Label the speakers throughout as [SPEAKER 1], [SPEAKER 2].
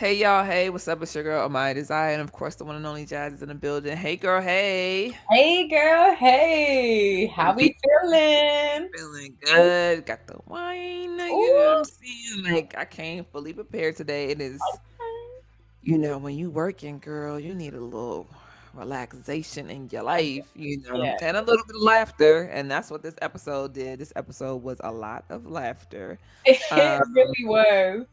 [SPEAKER 1] Hey y'all, hey, what's up? It's your girl Amaya Desire, and of course the one and only Jazz is in the building. Hey girl, hey.
[SPEAKER 2] Hey girl, hey, how
[SPEAKER 1] We
[SPEAKER 2] we feeling?
[SPEAKER 1] feeling good. Got the wine, you know what I'm
[SPEAKER 2] Ooh,
[SPEAKER 1] saying? Like I came fully prepared today. It is,
[SPEAKER 2] okay.
[SPEAKER 1] when you working, girl, you need a little relaxation in your life,
[SPEAKER 2] Yeah,
[SPEAKER 1] and a little bit of laughter. And that's what this episode did. This episode was a lot of laughter.
[SPEAKER 2] it
[SPEAKER 1] Um,
[SPEAKER 2] really was.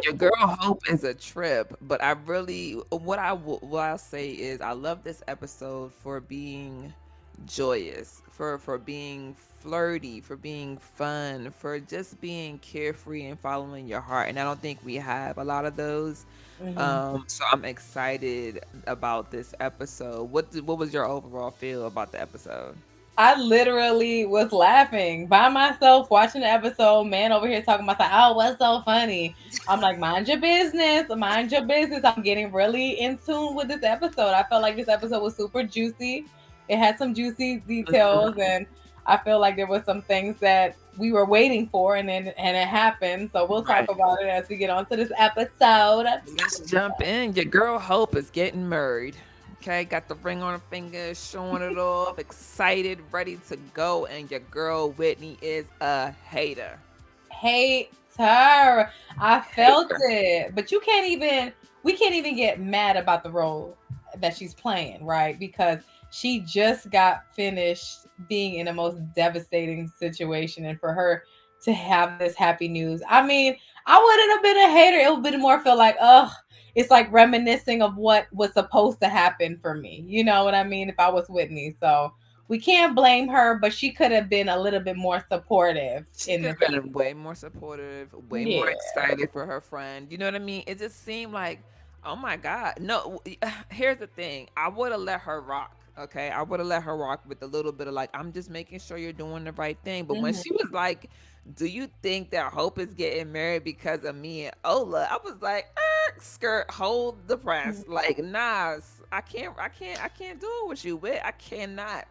[SPEAKER 1] Your girl Hope is a trip, but I really what I'll say is I love this episode for being joyous, for being flirty, for being fun, for just being carefree and following your heart. And I don't think we have a lot of those.
[SPEAKER 2] Mhm.
[SPEAKER 1] So I'm excited about this episode. What was your overall feel about the episode?
[SPEAKER 2] I literally was laughing by myself watching the episode. Man over here talking about, oh, what's so funny? I'm like, mind your business, mind your business. I'm getting really in tune with this episode. I felt like this episode was super juicy. It had some juicy details, and I feel like there was some things that we were waiting for, and it happened. So we'll talk
[SPEAKER 1] Right.
[SPEAKER 2] about it as we get on to this episode.
[SPEAKER 1] Let's jump in. Your girl Hope is getting married. Okay, got the ring on her finger, showing it off, excited, ready to go. And your girl Whitney is a hater.
[SPEAKER 2] Hate her. I felt
[SPEAKER 1] Hater.
[SPEAKER 2] it. But we can't even get mad about the role that she's playing, right? Because she just got finished being in the most devastating situation. And for her to have this happy news, I mean, I wouldn't have been a hater. It would have been more feel like, ugh, it's like reminiscing of what was supposed to happen for me. You know what I mean? If I was Whitney. So we can't blame her, but she could have been a little bit more supportive
[SPEAKER 1] She
[SPEAKER 2] in
[SPEAKER 1] could
[SPEAKER 2] this.
[SPEAKER 1] have been way more supportive, way more
[SPEAKER 2] Yeah.
[SPEAKER 1] excited for her friend. You know what I mean? It just seemed like, oh my God. No, here's the thing. I would have let her rock. Okay. I would have let her rock with a little bit of like, I'm just making sure you're doing the right thing. But when
[SPEAKER 2] Mhm.
[SPEAKER 1] she was like, do you think that Hope is getting married because of me and Ola? I was like, skirt, hold the press. Like, nah, I can't do it with you, Wit. I cannot.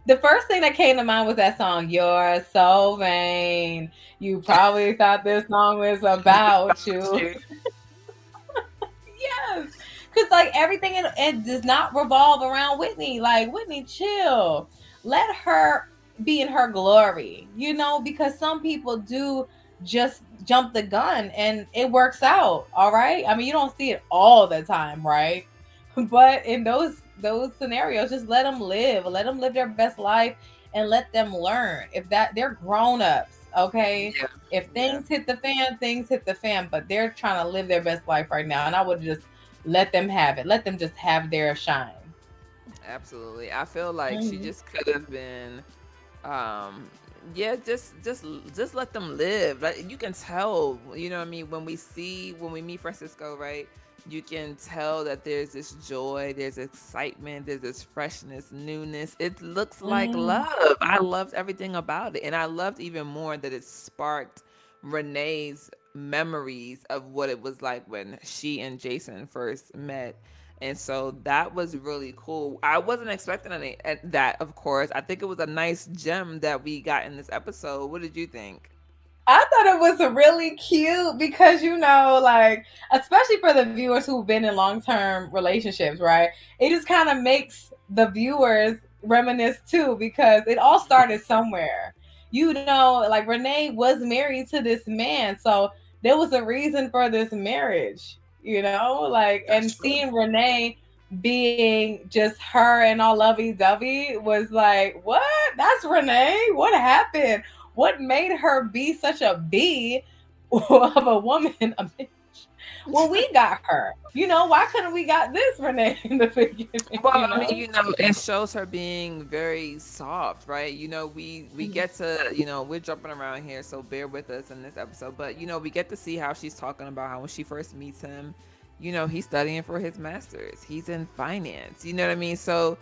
[SPEAKER 2] The first thing that came to mind was that song, You're So Vain. You probably thought this song was about you. Yes. Because, like, everything it does not revolve around Whitney. Like, Whitney, chill. Let her be in her glory, because some people do just jump the gun and it works out. All right. I mean, you don't see it all the time, right? But in those scenarios, just let them live their best life, and let them learn. If that they're grown-ups, okay?
[SPEAKER 1] Yeah,
[SPEAKER 2] If
[SPEAKER 1] yeah.
[SPEAKER 2] things hit the fan, but they're trying to live their best life right now, and I would just let them have it. Let them just have their shine.
[SPEAKER 1] Absolutely. I feel like she
[SPEAKER 2] Hmm.
[SPEAKER 1] just could have been um yeah, just let them live. Like you can tell, you know what I mean, when we meet Francisco, right? You can tell that there's this joy, there's excitement, there's this freshness, newness. It looks like
[SPEAKER 2] Mm,
[SPEAKER 1] love. I loved everything about it. And I loved even more that it sparked Renee's memories of what it was like when she and Jason first met. And so that was really cool. I wasn't expecting that, of course. I think it was a nice gem that we got in this episode. What did you think?
[SPEAKER 2] I thought it was really cute because, like, especially for the viewers who've been in long-term relationships, right? It just kind of makes the viewers reminisce too, because it all started somewhere. Like, Renee was married to this man, so there was a reason for this marriage, like,
[SPEAKER 1] That's
[SPEAKER 2] and
[SPEAKER 1] true.
[SPEAKER 2] seeing Renee being just her and all lovey-dovey was like, what? That's Renee. What happened? What made her be such a bee of a woman, a bitch, when we got her? Why couldn't we got this Renee in the beginning?
[SPEAKER 1] Well, I mean, it shows her being very soft, right? We
[SPEAKER 2] Mhm.
[SPEAKER 1] get to, we're jumping around here, so bear with us in this episode. But we get to see how she's talking about how when she first meets him, he's studying for his master's. He's in finance. You know what I mean? So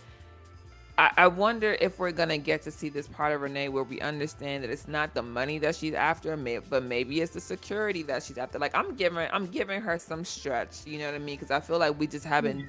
[SPEAKER 1] I wonder if we're gonna get to see this part of Renee where we understand that it's not the money that she's after, but maybe it's the security that she's after. Like I'm giving her some stretch. You know what I mean? Because I feel like we just haven't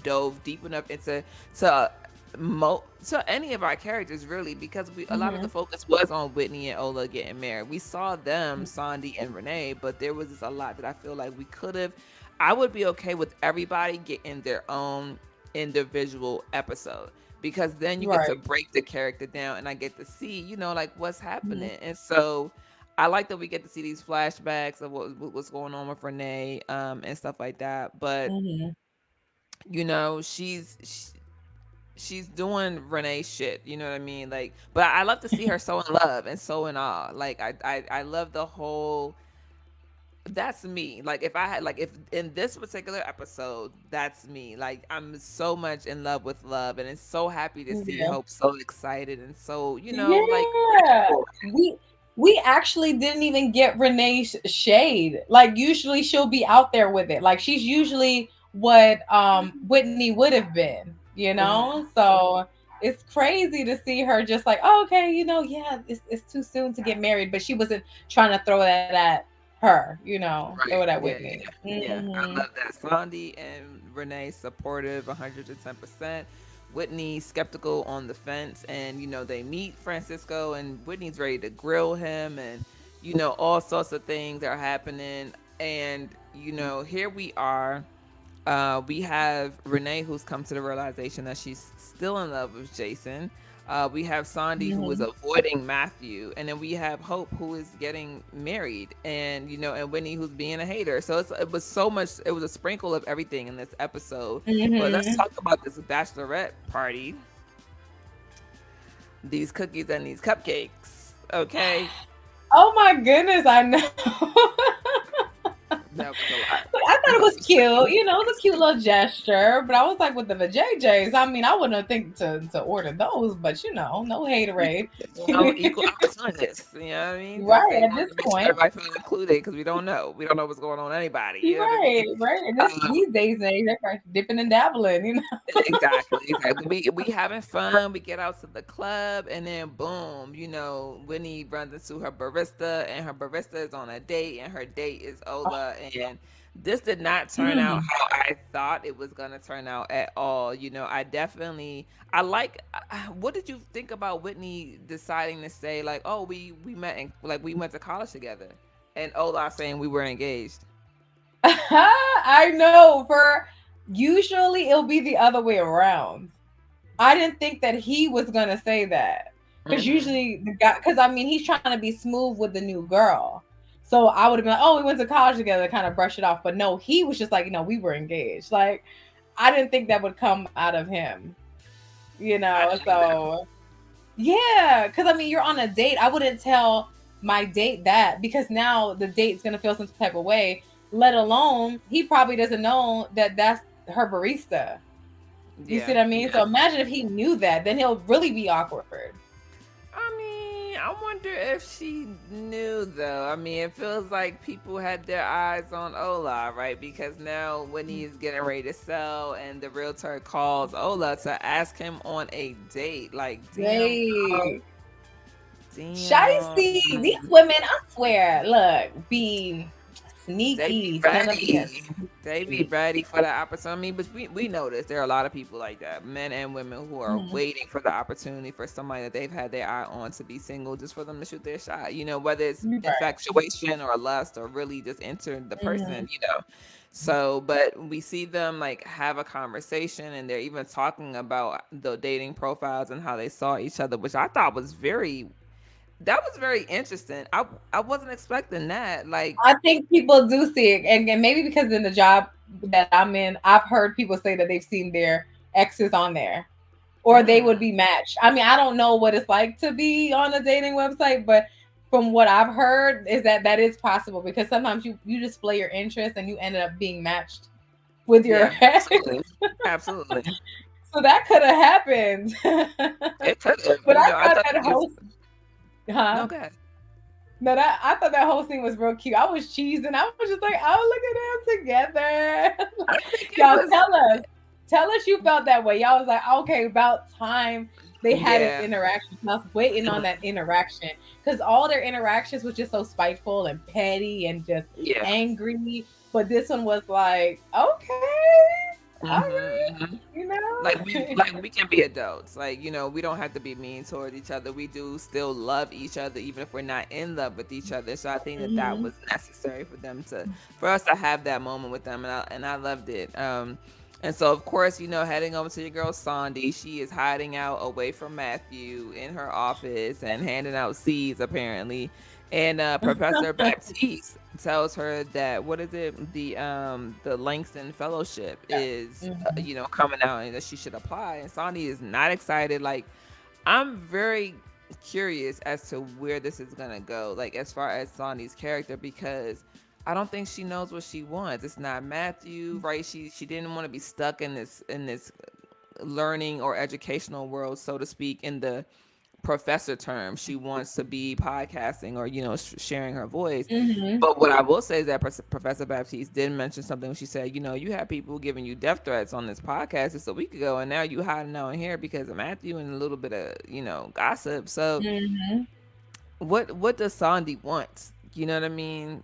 [SPEAKER 1] dove deep enough into to to any of our characters really, because a lot of the
[SPEAKER 2] Mhm.
[SPEAKER 1] focus was on Whitney and Ola getting married. We saw them, Sondi and Renee, but there was just a lot that I feel like we could have. I would be okay with everybody getting their own individual episode, because then you get to
[SPEAKER 2] Right.
[SPEAKER 1] break the character down and I get to see, like what's
[SPEAKER 2] Mhm.
[SPEAKER 1] happening. And so I like that we get to see these flashbacks of what's going on with Renee, and stuff like that. But
[SPEAKER 2] Mhm.
[SPEAKER 1] she's doing Renee shit, you know what I mean? Like, but I love to see her so in love and so in awe. Like, I love the whole. That's me. Like, if I had, like, if in this particular episode, that's me. Like, I'm so much in love with love, and it's so happy to see
[SPEAKER 2] Yeah.
[SPEAKER 1] Hope so excited and so, like ready
[SPEAKER 2] Yeah.
[SPEAKER 1] for
[SPEAKER 2] We actually didn't even get Renee's shade. Like usually she'll be out there with it. Like she's usually what Whitney would have been, you
[SPEAKER 1] it. Mhm.
[SPEAKER 2] know? So it's crazy to see her just like, oh, okay, yeah, it's too soon to get married, but she wasn't trying to throw that at her, throw
[SPEAKER 1] Right.
[SPEAKER 2] it at
[SPEAKER 1] Yeah.
[SPEAKER 2] Whitney.
[SPEAKER 1] Yeah. Yeah. I
[SPEAKER 2] Hmm.
[SPEAKER 1] love that. Sondi and Renee supportive 110%. Whitney skeptical on the fence, and they meet Francisco, and Whitney's ready to grill him, and all sorts of things are happening. And here we are. We have Renee, who's come to the realization that she's still in love with Jason. We have Sondi, who is
[SPEAKER 2] Hmm.
[SPEAKER 1] avoiding Matthew, and then we have Hope, who is getting married, and and Whitney, who's being a hater. So it was so much. It was a sprinkle of everything in this episode. But let's
[SPEAKER 2] Hmm.
[SPEAKER 1] talk about this bachelorette party, these cookies and these cupcakes. Okay,
[SPEAKER 2] Oh my goodness, I know.
[SPEAKER 1] that was a lot.
[SPEAKER 2] But I thought it
[SPEAKER 1] That
[SPEAKER 2] was
[SPEAKER 1] was
[SPEAKER 2] cute.
[SPEAKER 1] crazy.
[SPEAKER 2] It was a cute little gesture. But I was like, with the JJs, I mean, I wouldn't think to order those, but no haterade.
[SPEAKER 1] Equal opportunists. You know what I mean? Just
[SPEAKER 2] Right,
[SPEAKER 1] they
[SPEAKER 2] at
[SPEAKER 1] wanted
[SPEAKER 2] this
[SPEAKER 1] to make sure
[SPEAKER 2] point.
[SPEAKER 1] everybody felt included, because we don't know. We don't know what's going on with anybody. You
[SPEAKER 2] You're
[SPEAKER 1] know what I
[SPEAKER 2] right,
[SPEAKER 1] mean?
[SPEAKER 2] right. And
[SPEAKER 1] Um,
[SPEAKER 2] these days, they're like dipping and dabbling.
[SPEAKER 1] exactly. Exactly. We having fun. We get out to the club, and then boom, Winnie runs into her barista, and her barista is on a date, and her date is Ola, and this did not turn out
[SPEAKER 2] Mm.
[SPEAKER 1] how I thought it was gonna turn out at all. I like. What did you think about Whitney deciding to say like, oh, we met and like we went to college together, and Ola saying we were engaged?
[SPEAKER 2] I know. For usually, it'll be the other way around. I didn't think that he was gonna say that because
[SPEAKER 1] Hmm.
[SPEAKER 2] usually the guy, because I mean, he's trying to be smooth with the new girl. So I would have been like, oh, we went to college together, kind of brush it off. But no, he was just like, we were engaged. Like, I didn't think that would come out of him,
[SPEAKER 1] I didn't either.
[SPEAKER 2] So yeah, because I mean, you're on a date. I wouldn't tell my date that because now the date's gonna feel some type of way. Let alone he probably doesn't know that that's her barista. You see
[SPEAKER 1] Yeah,
[SPEAKER 2] what I mean?
[SPEAKER 1] yeah.
[SPEAKER 2] So imagine if he knew that, then he'll really be awkward.
[SPEAKER 1] I mean, I wonder if she knew though. I mean, it feels like people had their eyes on Ola, right? Because now when he's getting ready to sell, and the realtor calls Ola to ask him on a date, like, damn, girl,
[SPEAKER 2] Dang.
[SPEAKER 1] damn.
[SPEAKER 2] Shiesty. These women, I swear, look, be
[SPEAKER 1] They be
[SPEAKER 2] sneaky. Son of being
[SPEAKER 1] ready. They be
[SPEAKER 2] sneaky.
[SPEAKER 1] ready for the opportunity. But we notice there are a lot of people like that, men and women, who are
[SPEAKER 2] Mhm.
[SPEAKER 1] waiting for the opportunity for somebody that they've had their eye on to be single, just for them to shoot their shot. Whether it's
[SPEAKER 2] Right.
[SPEAKER 1] infatuation or lust, or really just enter the
[SPEAKER 2] Mhm.
[SPEAKER 1] person. So, but we see them like have a conversation, and they're even talking about the dating profiles and how they saw each other, which I thought was very interesting. I wasn't expecting that. Like,
[SPEAKER 2] I think people do see it, and maybe because in the job that I'm in, I've heard people say that they've seen their exes on there, or they would
[SPEAKER 1] mm,
[SPEAKER 2] be matched. I mean, I don't know what it's like to be on a dating website, but from what I've heard is that is possible because sometimes you display your interest and you ended up being matched with your
[SPEAKER 1] yeah,
[SPEAKER 2] ex.
[SPEAKER 1] absolutely, absolutely.
[SPEAKER 2] So that could have happened.
[SPEAKER 1] It could have.
[SPEAKER 2] But I
[SPEAKER 1] I
[SPEAKER 2] thought
[SPEAKER 1] thought
[SPEAKER 2] that
[SPEAKER 1] it was.
[SPEAKER 2] host, huh?
[SPEAKER 1] No, go ahead.
[SPEAKER 2] No, that I thought that whole scene was real cute. I was cheesing. I was just like, oh, look at them together.
[SPEAKER 1] I
[SPEAKER 2] Like,
[SPEAKER 1] think it
[SPEAKER 2] y'all
[SPEAKER 1] was.
[SPEAKER 2] tell us you felt that way. Y'all was like, okay, about time they had an
[SPEAKER 1] Yeah.
[SPEAKER 2] interaction. I was waiting on that interaction because all their interactions was just so spiteful and petty and just
[SPEAKER 1] Yeah.
[SPEAKER 2] angry. But this one was like, okay, all right,
[SPEAKER 1] Hmm.
[SPEAKER 2] you know.
[SPEAKER 1] we can be adults. Like, you know, we don't have to be mean towards each other. We do still love each other, even if we're not in love with each other. So I think that that
[SPEAKER 2] Mhm.
[SPEAKER 1] was necessary for them to, for us to have that moment with them, and I loved it. And so of course, you know, heading over to your girl Sondi, she is hiding out away from Matthew in her office and handing out seeds apparently. And Professor Baptiste tells her that, what is it, the Langston Fellowship is
[SPEAKER 2] Mhm.
[SPEAKER 1] you know, coming out and that she should apply. And Sondi is not excited. Like, I'm very curious as to where this is gonna go, like as far as Sondi's character, because I don't think she knows what she wants. It's not Matthew, right? She didn't want to be stuck in this learning or educational world, so to speak, in the professor term. She wants to be podcasting or, you know, sharing her voice.
[SPEAKER 2] Mhm.
[SPEAKER 1] But what I will say is that Professor Baptiste did mention something when she said, you know, you had people giving you death threats on this podcast just a week ago, and now you hiding out in here because of Matthew and a little bit of, you know, gossip. So
[SPEAKER 2] Mhm.
[SPEAKER 1] what does Sondi want? You know what I mean?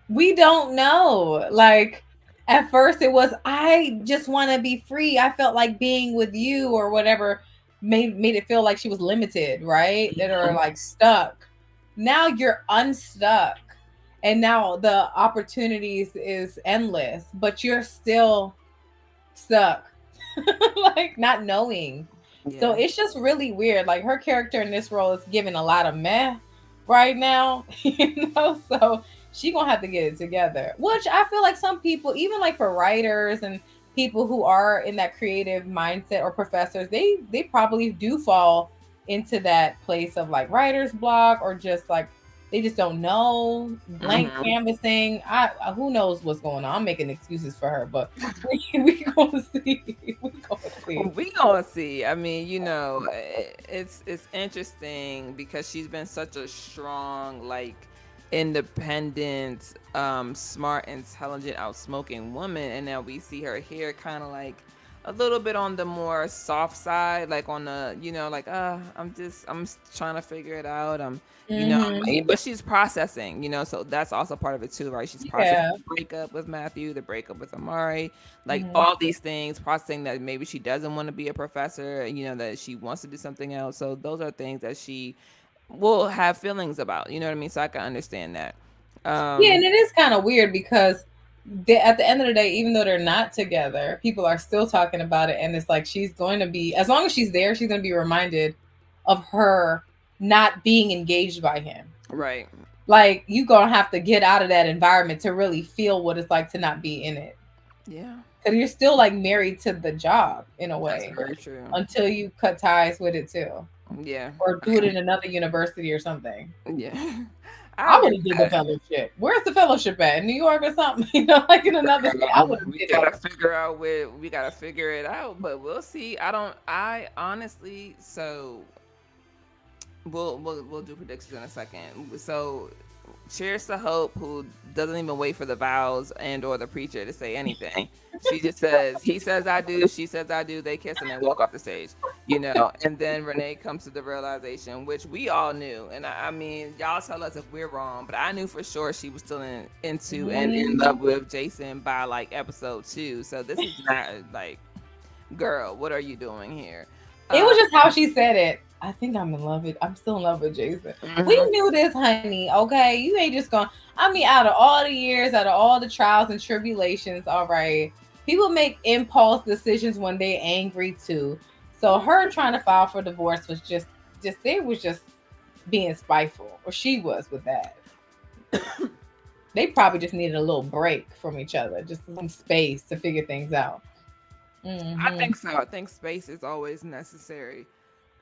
[SPEAKER 2] We don't know. Like at first it was I just want to be free. I felt like being with you or whatever made it feel like she was limited, right? That are like stuck. Now you're unstuck. And now the opportunities is endless, but you're still stuck. Like not knowing. So
[SPEAKER 1] Yeah.
[SPEAKER 2] it's just really weird. Like her character in this role is giving a lot of meh right now, So she gonna have to get it together. Which I feel like some people, even like for writers and people who are in that creative mindset or professors, they probably do fall into that place of like writer's block or just like they just don't know blank
[SPEAKER 1] Hmm.
[SPEAKER 2] canvassing. Who knows what's going on. I'm making excuses for her, but we gonna see. We gonna see.
[SPEAKER 1] We gonna see. I mean, you know, it's interesting because she's been such a strong, like, independent, smart, intelligent, outspoken woman, and now we see her here, kind of like a little bit on the more soft side, like on the, you know, like, I'm trying to figure it out. You know,
[SPEAKER 2] Hmm.
[SPEAKER 1] but she's processing, you know, so that's also part of it too, right? She's processing
[SPEAKER 2] Yeah.
[SPEAKER 1] the breakup with Matthew, the breakup with Amari, like
[SPEAKER 2] Hmm.
[SPEAKER 1] all these things, processing that maybe she doesn't want to be a professor, you know, that she wants to do something else. So those are things that she will have feelings about, you know what I mean? So I can understand that.
[SPEAKER 2] Yeah, and
[SPEAKER 1] um
[SPEAKER 2] it is kind of weird because at the end of the day, even though they're not together, people are still talking about it, and it's like she's going to be, as long as she's there, she's going to be reminded of her not being engaged by him.
[SPEAKER 1] right.
[SPEAKER 2] Like you gonna have to get out of that environment to really feel what it's like to not be in it,
[SPEAKER 1] Yeah,
[SPEAKER 2] because you're still like married to the job in a
[SPEAKER 1] that's
[SPEAKER 2] way
[SPEAKER 1] very true.
[SPEAKER 2] until you cut ties with it too,
[SPEAKER 1] Yeah.
[SPEAKER 2] or do it in another university or something.
[SPEAKER 1] Yeah. I
[SPEAKER 2] I
[SPEAKER 1] agree
[SPEAKER 2] would have
[SPEAKER 1] with
[SPEAKER 2] did the
[SPEAKER 1] that.
[SPEAKER 2] fellowship. Where's the fellowship at? In New York or something? Like in another state. I would have
[SPEAKER 1] We
[SPEAKER 2] did it.
[SPEAKER 1] gotta figure out where we gotta figure it out, but we'll see. I honestly, so we'll do predictions in a second. So cheers to Hope, who doesn't even wait for the vows and or the preacher to say anything. She just says, he says I do, she says I do, they kiss and they walk off the stage, you know. And then Renee comes to the realization, which we all knew. And I mean, y'all tell us if we're wrong, but I knew for sure she was still into and in
[SPEAKER 2] Mhm.
[SPEAKER 1] love with Jason by like episode 2. So this is not like, girl, what are you doing here?
[SPEAKER 2] It
[SPEAKER 1] Uh,
[SPEAKER 2] was just how she said it. I think I'm in love with. I'm still in love with Jason. We
[SPEAKER 1] mhm.
[SPEAKER 2] knew this, honey. Okay, you ain't just going. I mean, out of all the years, out of all the trials and tribulations, all right. People make impulse decisions when they're angry too. So her trying to file for divorce was just they was just being spiteful, or she was with that. They probably just needed a little break from each other, just some space to figure things out.
[SPEAKER 1] I
[SPEAKER 2] Hmm.
[SPEAKER 1] think so. I think space is always necessary.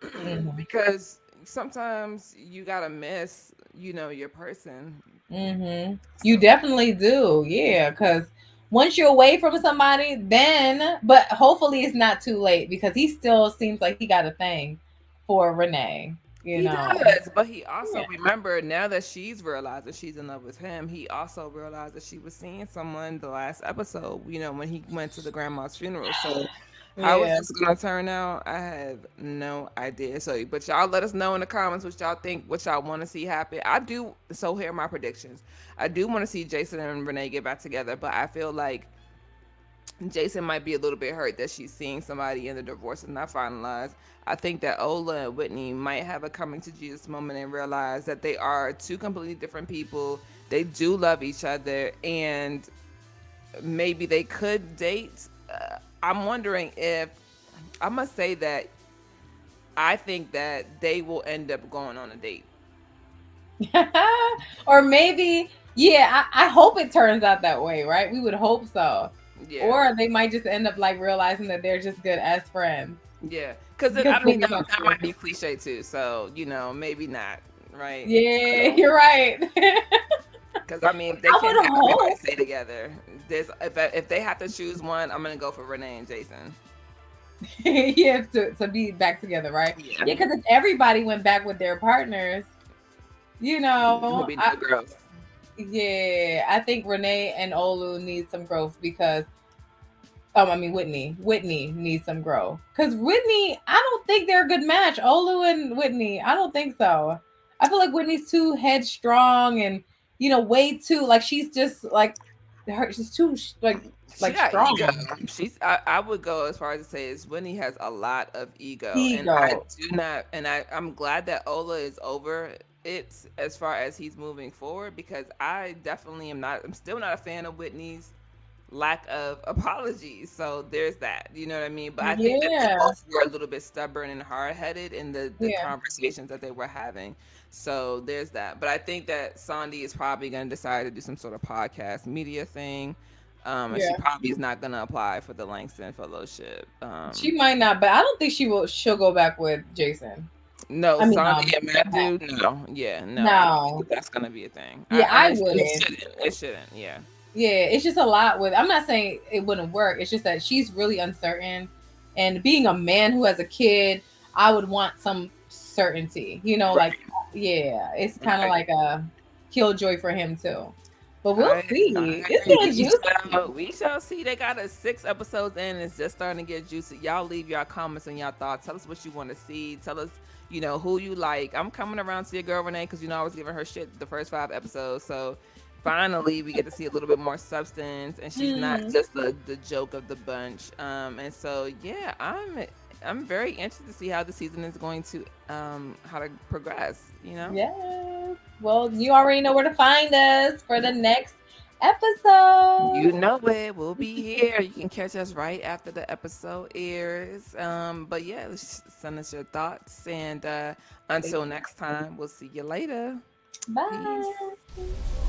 [SPEAKER 2] Hmm.
[SPEAKER 1] Because sometimes you gotta miss, you know, your person.
[SPEAKER 2] Hmm. You
[SPEAKER 1] So
[SPEAKER 2] definitely do, yeah. Because once you're away from somebody, then, but hopefully it's not too late because he still seems like he got a thing for Renee. You
[SPEAKER 1] he
[SPEAKER 2] know.
[SPEAKER 1] does, but he also
[SPEAKER 2] Yeah.
[SPEAKER 1] remember now that she's realized that she's in love with him. He also realized that she was seeing someone the last episode. You know, when he went to the grandma's funeral. So how is
[SPEAKER 2] Yeah.
[SPEAKER 1] this gonna turn out? I have no idea. So, but y'all let us know in the comments what y'all think, what y'all want to see happen. I do. So here are my predictions. I do want to see Jason and Renee get back together, but I feel like Jason might be a little bit hurt that she's seeing somebody and the divorce is not finalized. I think that Ola and Whitney might have a coming to Jesus moment and realize that they are two completely different people. They do love each other, and maybe they could date. I'm wondering if I must say that I think that they will end up going on a date.
[SPEAKER 2] Or maybe, yeah, I hope it turns out that way, right? We would hope so.
[SPEAKER 1] Yeah,
[SPEAKER 2] Or they might just end up like realizing that they're just good as friends.
[SPEAKER 1] yeah. Because
[SPEAKER 2] Because
[SPEAKER 1] I mean
[SPEAKER 2] Whitney
[SPEAKER 1] that
[SPEAKER 2] talks.
[SPEAKER 1] might be cliche too. So maybe not, right?
[SPEAKER 2] Yeah,
[SPEAKER 1] So
[SPEAKER 2] you're right.
[SPEAKER 1] because I mean, if they
[SPEAKER 2] I
[SPEAKER 1] can't
[SPEAKER 2] would
[SPEAKER 1] have everybody
[SPEAKER 2] hope.
[SPEAKER 1] stay together, if they have to choose one, I'm gonna go for Renee and Jason.
[SPEAKER 2] Yeah, to be back together, right?
[SPEAKER 1] Yeah,
[SPEAKER 2] Yeah, because if everybody went back with their partners,
[SPEAKER 1] there will be no growth.
[SPEAKER 2] yeah, I think Renee and Olu need some growth because I mean Whitney needs some growth because Whitney, I don't think they're a good match. Olu and Whitney, I don't think so. I feel like Whitney's too headstrong and way too like she's just like she's too
[SPEAKER 1] She
[SPEAKER 2] like
[SPEAKER 1] got ego.
[SPEAKER 2] strong
[SPEAKER 1] I would go as far as to say is Winnie has a lot of ego, and I
[SPEAKER 2] ego.
[SPEAKER 1] do not. And I'm glad that Ola is over it as far as he's moving forward because I definitely am not. I'm still not a fan of Whitney's lack of apologies. So there's that. You know what I mean? But I think that they
[SPEAKER 2] Yeah,
[SPEAKER 1] both were a little bit stubborn and hard headed in the
[SPEAKER 2] yeah,
[SPEAKER 1] conversations that they were having. So there's that. But I think that Sondi is probably going to decide to do some sort of podcast media thing. And she
[SPEAKER 2] yeah.
[SPEAKER 1] probably is not going to apply for the Langston Fellowship.
[SPEAKER 2] She might not, but I don't think she will. She'll go back with Jason.
[SPEAKER 1] No,
[SPEAKER 2] I mean,
[SPEAKER 1] Sondi and
[SPEAKER 2] Matt.
[SPEAKER 1] Matthew, no. Yeah, no. I don't
[SPEAKER 2] No,
[SPEAKER 1] think that's going to be a thing.
[SPEAKER 2] yeah,
[SPEAKER 1] And
[SPEAKER 2] I
[SPEAKER 1] it
[SPEAKER 2] wouldn't.
[SPEAKER 1] shouldn't. It shouldn't, yeah.
[SPEAKER 2] Yeah, it's just a lot with. I'm not saying it wouldn't work. It's just that she's really uncertain, and being a man who has a kid, I would want some certainty.
[SPEAKER 1] Right.
[SPEAKER 2] Like yeah, it's kind of
[SPEAKER 1] Right.
[SPEAKER 2] like a killjoy for him too. But we'll
[SPEAKER 1] I
[SPEAKER 2] see. It's
[SPEAKER 1] agree.
[SPEAKER 2] getting juicy.
[SPEAKER 1] We shall see. They got us 6 episodes in. It's just starting to get juicy. Y'all leave your comments and your thoughts. Tell us what you want to see. Tell us, who you like. I'm coming around to your girl Renee because I was giving her shit the first 5 episodes. So finally, we get to see a little bit more substance, and she's not
[SPEAKER 2] Mm,
[SPEAKER 1] just the joke of the bunch. And so yeah, I'm very interested to see how the season is going to how to progress.
[SPEAKER 2] yes. Well, you already know where to find us for the next
[SPEAKER 1] You
[SPEAKER 2] episode.
[SPEAKER 1] know it. We'll be here. You can catch us right after the episode airs. But yeah, send us your thoughts. And until next time, we'll see you later. Peace.
[SPEAKER 2] Bye.